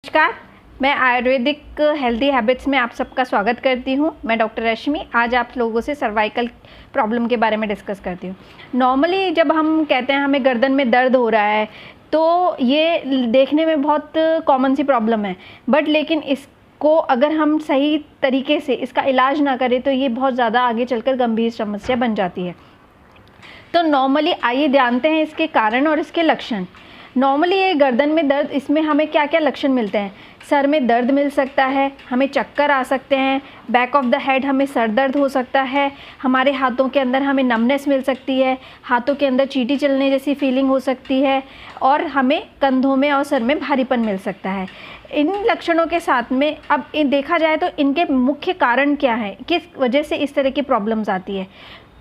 नमस्कार, मैं Ayurvedic healthy habits में आप सबका स्वागत करती हूँ। मैं डॉक्टर रश्मि आज आप लोगों से सर्वाइकल प्रॉब्लम के बारे में डिस्कस करती हूँ। नॉर्मली जब हम कहते हैं हमें गर्दन में दर्द हो रहा है तो ये देखने में बहुत कॉमन सी प्रॉब्लम है, बट लेकिन इसको अगर हम सही तरीके से इसका इलाज ना करें तो ये बहुत ज़्यादा आगे चलकर गंभीर समस्या बन जाती है। तो नॉर्मली आइए जानते हैं इसके कारण और इसके लक्षण। नॉर्मली ये गर्दन में दर्द, इसमें हमें क्या क्या लक्षण मिलते हैं। सर में दर्द मिल सकता है, हमें चक्कर आ सकते हैं, बैक ऑफ द हेड हमें सर दर्द हो सकता है, हमारे हाथों के अंदर हमें नमनेस मिल सकती है, हाथों के अंदर चींटी चलने जैसी फीलिंग हो सकती है और हमें कंधों में और सर में भारीपन मिल सकता है। इन लक्षणों के साथ में अब देखा जाए तो इनके मुख्य कारण क्या है, किस वजह से इस तरह की प्रॉब्लम्स आती है।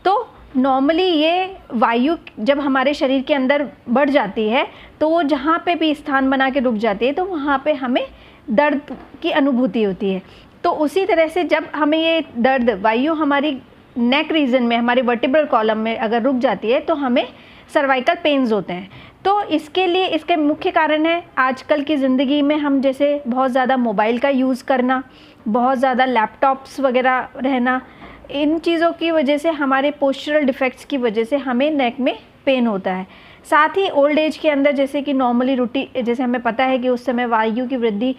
तो नॉर्मली ये वायु जब हमारे शरीर के अंदर बढ़ जाती है तो वो जहाँ पे भी स्थान बना के रुक जाती है तो वहाँ पे हमें दर्द की अनुभूति होती है। तो उसी तरह से जब हमें ये दर्द वायु हमारी नेक रीजन में, हमारे वर्टिब्रल कॉलम में अगर रुक जाती है तो हमें सर्वाइकल पेन्स होते हैं। तो इसके लिए इसके मुख्य कारण है आजकल की ज़िंदगी में हम जैसे बहुत ज़्यादा मोबाइल का यूज़ करना, बहुत ज़्यादा लैपटॉप्स वगैरह रहना, इन चीज़ों की वजह से हमारे पोस्चरल डिफेक्ट्स की वजह से हमें नेक में पेन होता है। साथ ही ओल्ड एज के अंदर जैसे कि नॉर्मली जैसे हमें पता है कि उस समय वायु की वृद्धि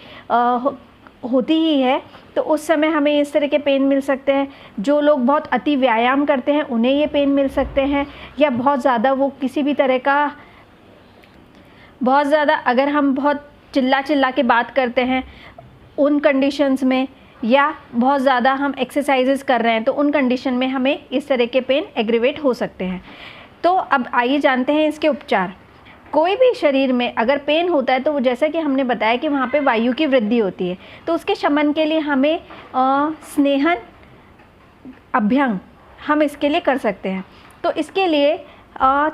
होती ही है, तो उस समय हमें इस तरह के पेन मिल सकते हैं। जो लोग बहुत अति व्यायाम करते हैं उन्हें ये पेन मिल सकते हैं, या बहुत ज़्यादा वो किसी भी तरह का अगर हम बहुत चिल्ला के बात करते हैं उन कंडीशंस में, या बहुत ज़्यादा हम एक्सरसाइजेस कर रहे हैं तो उन कंडीशन में हमें इस तरह के पेन एग्रीवेट हो सकते हैं। तो अब आइए जानते हैं इसके उपचार। कोई भी शरीर में अगर पेन होता है तो वो जैसा कि हमने बताया कि वहाँ पे वायु की वृद्धि होती है, तो उसके शमन के लिए हमें स्नेहन अभ्यंग हम इसके लिए कर सकते हैं। तो इसके लिए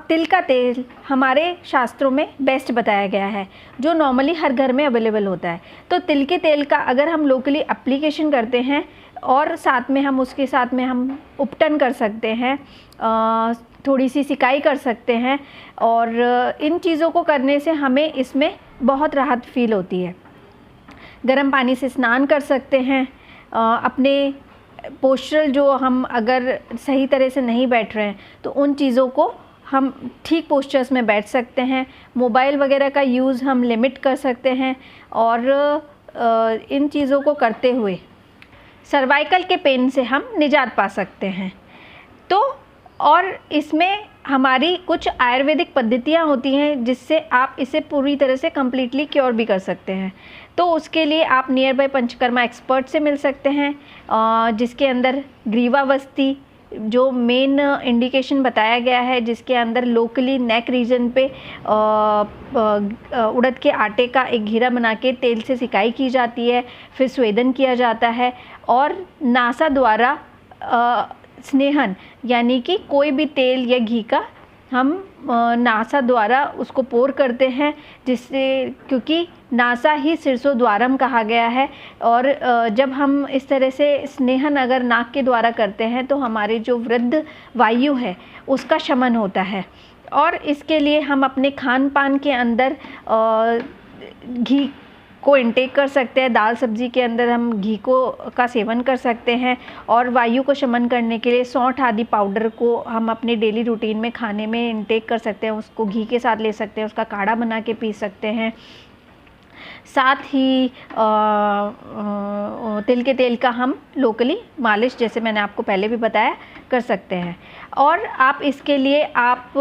तिल का तेल हमारे शास्त्रों में बेस्ट बताया गया है, जो नॉर्मली हर घर में अवेलेबल होता है। तो तिल के तेल का अगर हम लोकली एप्लीकेशन करते हैं और साथ में हम उसके साथ में हम उपटन कर सकते हैं, थोड़ी सी सिकाई कर सकते हैं, और इन चीज़ों को करने से हमें इसमें बहुत राहत फील होती है। गर्म पानी से स्नान कर सकते हैं। अपने पोस्चरल जो हम अगर सही तरह से नहीं बैठ रहे हैं तो उन चीज़ों को हम ठीक पोस्चर्स में बैठ सकते हैं। मोबाइल वगैरह का यूज़ हम लिमिट कर सकते हैं, और इन चीज़ों को करते हुए सर्वाइकल के पेन से हम निजात पा सकते हैं। तो और इसमें हमारी कुछ आयुर्वेदिक पद्धतियाँ होती हैं जिससे आप इसे पूरी तरह से कम्प्लीटली क्योर भी कर सकते हैं। तो उसके लिए आप नियर बाय पंचकर्मा एक्सपर्ट से मिल सकते हैं, जिसके अंदर ग्रीवावस्थी जो मेन इंडिकेशन बताया गया है, जिसके अंदर लोकली नेक रीजन पे उड़द के आटे का एक घेरा बना के तेल से सिकाई की जाती है, फिर स्वेदन किया जाता है, और नासा द्वारा स्नेहन यानी कि कोई भी तेल या घी का हम नासा द्वारा उसको पोर करते हैं, जिससे क्योंकि नासा ही शीर्षो द्वारम कहा गया है, और जब हम इस तरह से स्नेहन अगर नाक के द्वारा करते हैं तो हमारे जो वृद्ध वायु है उसका शमन होता है। और इसके लिए हम अपने खान पान के अंदर घी को इंटेक कर सकते हैं। दाल सब्जी के अंदर हम घी का सेवन कर सकते हैं, और वायु को शमन करने के लिए सौंठ आदि पाउडर को हम अपने डेली रूटीन में खाने में इंटेक कर सकते हैं। उसको घी के साथ ले सकते हैं, उसका काढ़ा बना के पी सकते हैं। साथ ही तिल के तेल का हम लोकली मालिश, जैसे मैंने आपको पहले भी बताया, कर सकते हैं। और आप इसके लिए आप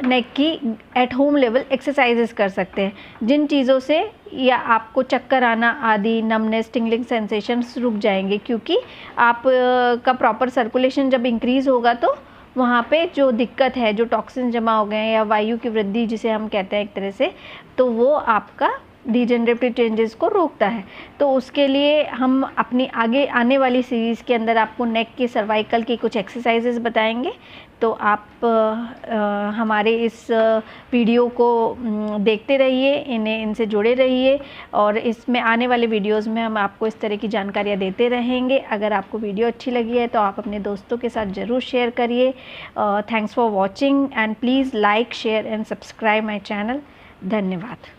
नेक की एट होम लेवल एक्सरसाइजेस कर सकते हैं, जिन चीज़ों से या आपको चक्कर आना आदि, नमनेस, टिंगलिंग सेंसेशंस रुक जाएंगे, क्योंकि आप का प्रॉपर सर्कुलेशन जब इंक्रीज़ होगा तो वहाँ पे जो दिक्कत है, जो टॉक्सिन जमा हो गए हैं या वायु की वृद्धि जिसे हम कहते हैं एक तरह से, तो वो आपका डिजेनरेटिव चेंजेस को रोकता है। तो उसके लिए हम अपनी आगे आने वाली सीरीज़ के अंदर आपको नेक की सर्वाइकल की कुछ एक्सरसाइजेस बताएंगे। तो आप हमारे इस वीडियो को देखते रहिए, इनसे जुड़े रहिए, और इसमें आने वाले वीडियोस में हम आपको इस तरह की जानकारियाँ देते रहेंगे। अगर आपको वीडियो अच्छी लगी है तो आप अपने दोस्तों के साथ ज़रूर शेयर करिए। Thanks for watching and please like, share and subscribe my channel. धन्यवाद।